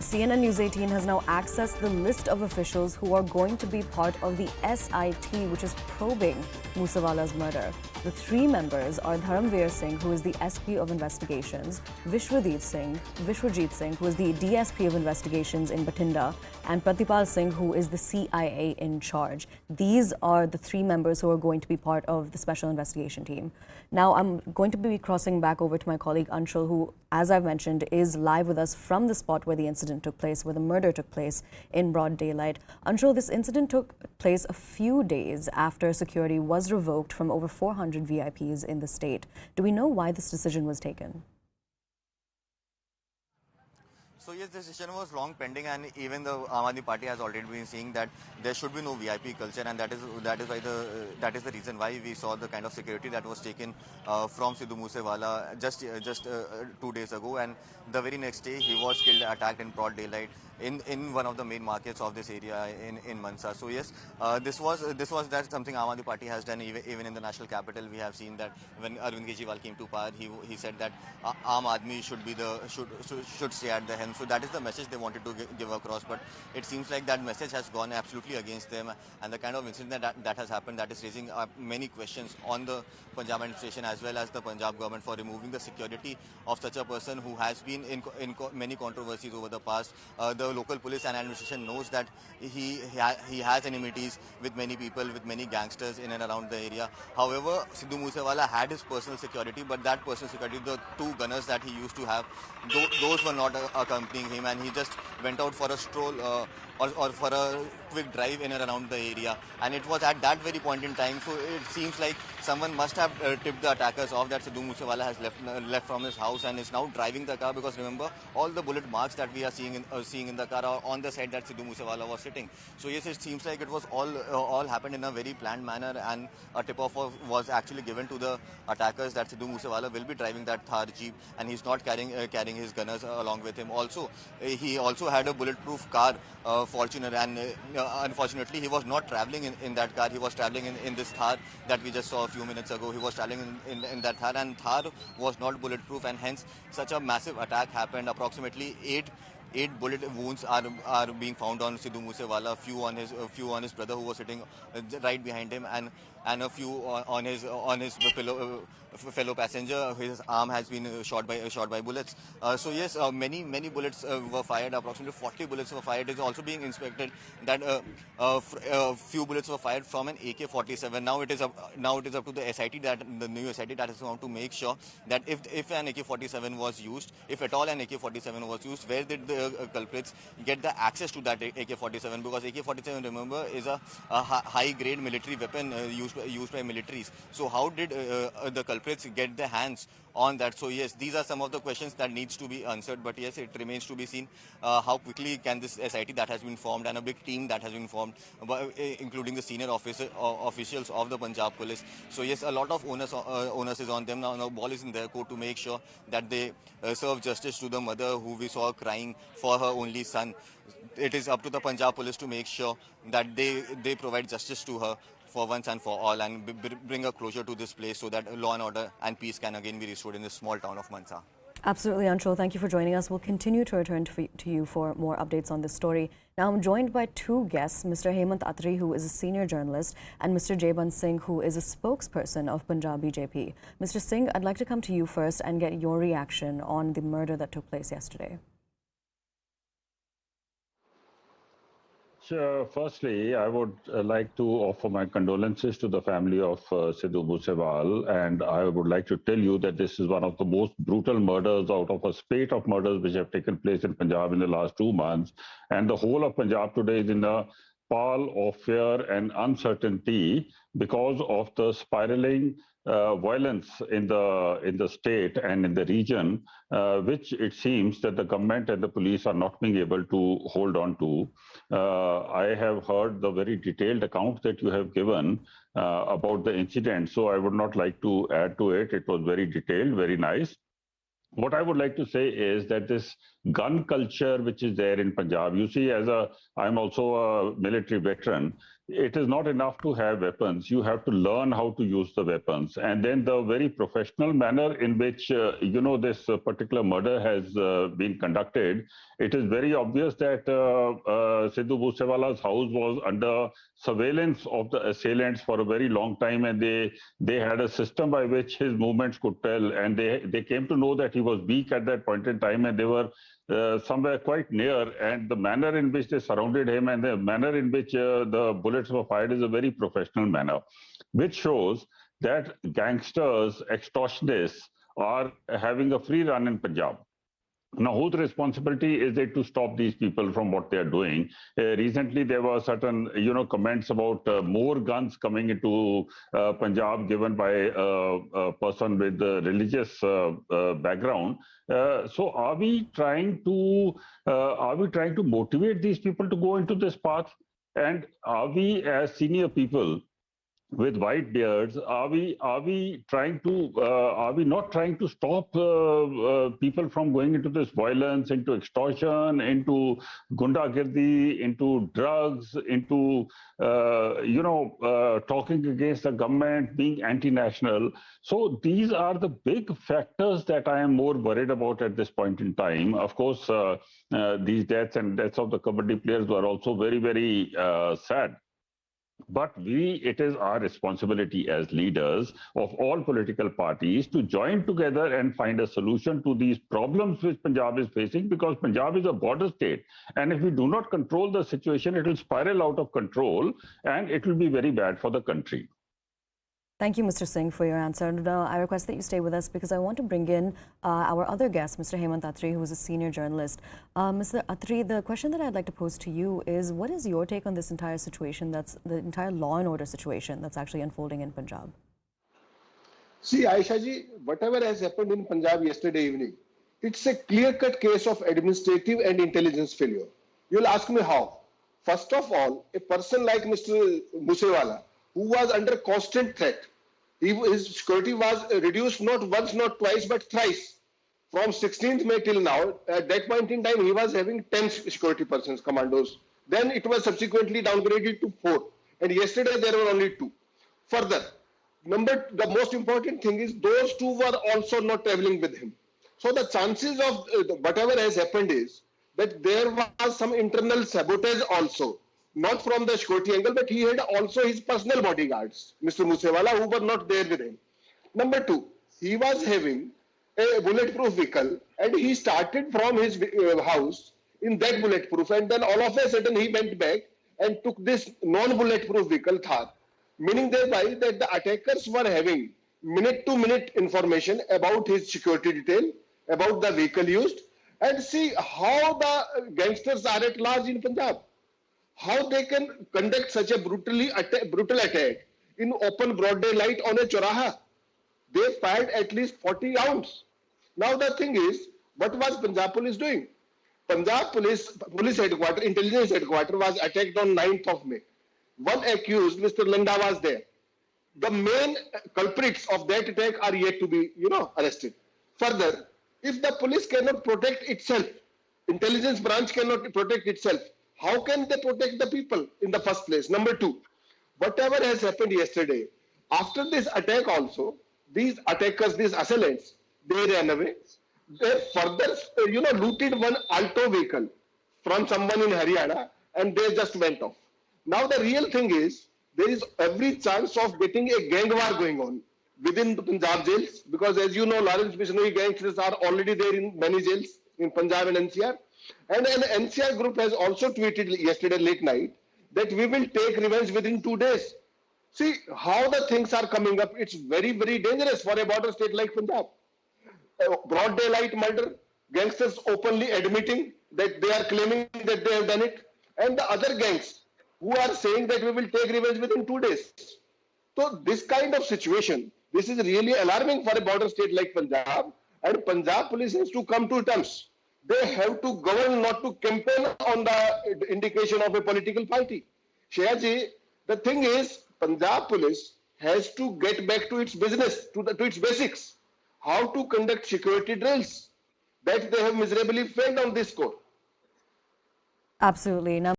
CNN News 18 has now accessed the list of officials who are going to be part of the SIT, which is probing Moosewala's murder. The three members are Dharamveer Singh, who is the SP of Investigations, Vishwajit Singh, who is the DSP of Investigations in Bathinda, and Pratipal Singh, who is the CIA in charge. These are the three members who are going to be part of the Special Investigation Team. Now, I'm going to be crossing back over to my colleague Anshul, who, as I've mentioned, is live with us from the spot where the incident took place, where the murder took place in broad daylight. Anshul, this incident took place a few days after security was revoked from over 400 VIPs in the state. Do we know why this decision was taken? So yes, this decision was long pending, and even the Aam Aadmi Party has already been saying that there should be no VIP culture, and that is the reason why we saw the kind of security that was taken from Sidhu Moosewala just 2 days ago, and the very next day he was killed, attacked in broad daylight in one of the main markets of this area in Mansa. So yes, this was that something Aam Aadmi Party has done even in the national capital. We have seen that when Arvind Kejriwal came to power, he said that Aam Aadmi should stay at the helm. So that is the message they wanted to give across, but it seems like that message has gone absolutely against them, and the kind of incident that has happened, that is raising many questions on the Punjab administration as well as the Punjab government for removing the security of such a person who has been in many controversies over the past. The local police and administration knows that he has enmities with many people, with many gangsters in and around the area. However, Sidhu Moosewala had his personal security, but that personal security, the two gunners that he used to have, those were not accompanying him, and he just went out for a stroll or for a quick drive in and around the area, and it was at that very point in time. So it seems like someone must have tipped the attackers off that Sidhu Moosewala has left from his house and is now driving the car, because remember, all the bullet marks that we are seeing in the car are on the side that Sidhu Moosewala was sitting. So yes, it seems like it was all happened in a very planned manner, and a tip-off was actually given to the attackers that Sidhu Moosewala will be driving that Thar Jeep, and he's not carrying his gunners along with him. Also, he also had a bulletproof car, Fortuner, and unfortunately he was not traveling in that car. He was traveling in this Thar that we just saw a few minutes ago. He was traveling in that Thar, and Thar was not bulletproof, and hence such a massive attack happened. Approximately eight bullet wounds are being found on Sidhu Moosewala, a few on his brother who was sitting right behind him, and a few on his fellow passenger. His arm has been shot by bullets. So yes, many bullets were fired. Approximately 40 bullets were fired. It is also being inspected that a few bullets were fired from an AK-47. Now it is up to the SIT, the new SIT, that is going to make sure that if an AK-47 was used, if at all an AK-47 was used, where did the culprits get the access to that AK-47? Because AK-47, remember, is a high-grade military weapon used by militaries. So how did the culprits get their hands on that? So yes, these are some of the questions that needs to be answered, but yes, it remains to be seen how quickly can this SIT that has been formed, and a big team that has been formed, including the senior officials of the Punjab police. So yes, a lot of onus is on them now. Now ball is in their court to make sure that they serve justice to the mother who we saw crying for her only son. It is up to the Punjab police to make sure that they provide justice to her for once and for all, and bring a closure to this place so that law and order and peace can again be restored in this small town of Mansa. Absolutely, Anshul. Thank you for joining us. We'll continue to return to you for more updates on this story. Now, I'm joined by two guests, Mr. Hemant Atri, who is a senior journalist, and Mr. Jaiban Singh, who is a spokesperson of Punjab BJP. Mr. Singh, I'd like to come to you first and get your reaction on the murder that took place yesterday. So, firstly, I would like to offer my condolences to the family of Sidhu Moosewala, and I would like to tell you that this is one of the most brutal murders out of a spate of murders which have taken place in Punjab in the last 2 months, and the whole of Punjab today is in a pall of fear and uncertainty because of the spiraling violence in the state and in the region, which it seems that the government and the police are not being able to hold on to. I have heard the very detailed account that you have given about the incident, so I would not like to add to it. It was very detailed, very nice. What I would like to say is that this gun culture which is there in Punjab, you see, I'm also a military veteran, it is not enough to have weapons. You have to learn how to use the weapons. And then the very professional manner in which, this particular murder has been conducted, it is very obvious that Sidhu Moosewala's house was under surveillance of the assailants for a very long time, and they had a system by which his movements could tell, and they came to know that he was weak at that point in time, and they were somewhere quite near, and the manner in which they surrounded him and the manner in which the bullets were fired is a very professional manner, which shows that gangsters, extortionists are having a free run in Punjab. Now, whose responsibility is it to stop these people from what they are doing? Recently, there were certain, comments about more guns coming into Punjab given by a person with a religious background. So, are we trying to motivate these people to go into this path? And are we, as senior people, with white beards, are we not trying to stop people from going into this violence, into extortion, into gundagirdi, into drugs, into talking against the government, being anti-national? So these are the big factors that I am more worried about at this point in time. Of course, these deaths and deaths of the kabaddi players were also very, very sad. But it is our responsibility as leaders of all political parties to join together and find a solution to these problems which Punjab is facing, because Punjab is a border state. And if we do not control the situation, it will spiral out of control and it will be very bad for the country. Thank you, Mr. Singh, for your answer. And, I request that you stay with us because I want to bring in our other guest, Mr. Hemant Atri, who is a senior journalist. Mr. Atri, the question that I'd like to pose to you is, what is your take on this entire situation, that's the entire law and order situation that's actually unfolding in Punjab? See, Aayesha ji, whatever has happened in Punjab yesterday evening, it's a clear-cut case of administrative and intelligence failure. You'll ask me how. First of all, a person like Mr. Moosewala, who was under constant threat. His security was reduced not once, not twice, but thrice. From 16th May till now, at that point in time, he was having 10 security persons, commandos. Then it was subsequently downgraded to 4. And yesterday there were only 2. Further, the most important thing is those 2 were also not traveling with him. So the chances of whatever has happened is that there was some internal sabotage also. Not from the security angle, but he had also his personal bodyguards, Mr. Moosewala, who were not there with him. Number 2, he was having a bulletproof vehicle and he started from his house in that bulletproof, and then all of a sudden he went back and took this non-bulletproof vehicle, Thar, meaning thereby that the attackers were having minute-to-minute information about his security detail, about the vehicle used, and see how the gangsters are at large in Punjab. How they can conduct such a brutal attack in open broad daylight on a choraha. They fired at least 40 rounds. Now the thing is, what was Punjab police doing? Punjab police headquarters, intelligence headquarters was attacked on 9th of May. One accused, Mr. Landa, was there. The main culprits of that attack are yet to be, arrested. Further, if the police cannot protect itself, intelligence branch cannot protect itself, how can they protect the people in the first place? Number 2, whatever has happened yesterday, after this attack also, these attackers, these assailants, they ran away. They further, looted one Alto vehicle from someone in Haryana and they just went off. Now the real thing is, there is every chance of getting a gang war going on within the Punjab jails, because as you know, Lawrence Bishnoi gangsters are already there in many jails in Punjab and NCR. And an NCR group has also tweeted yesterday late night that we will take revenge within 2 days. See how the things are coming up. It's very, very dangerous for a border state like Punjab. Broad daylight murder, gangsters openly admitting that they are claiming that they have done it, and the other gangs who are saying that we will take revenge within 2 days. So this kind of situation, this is really alarming for a border state like Punjab, and Punjab police has to come to terms. They have to govern, not to campaign on the indication of a political party. Shreyaji, the thing is, Punjab police has to get back to its business, to its basics. How to conduct security drills. That they have miserably failed on this score. Absolutely. Now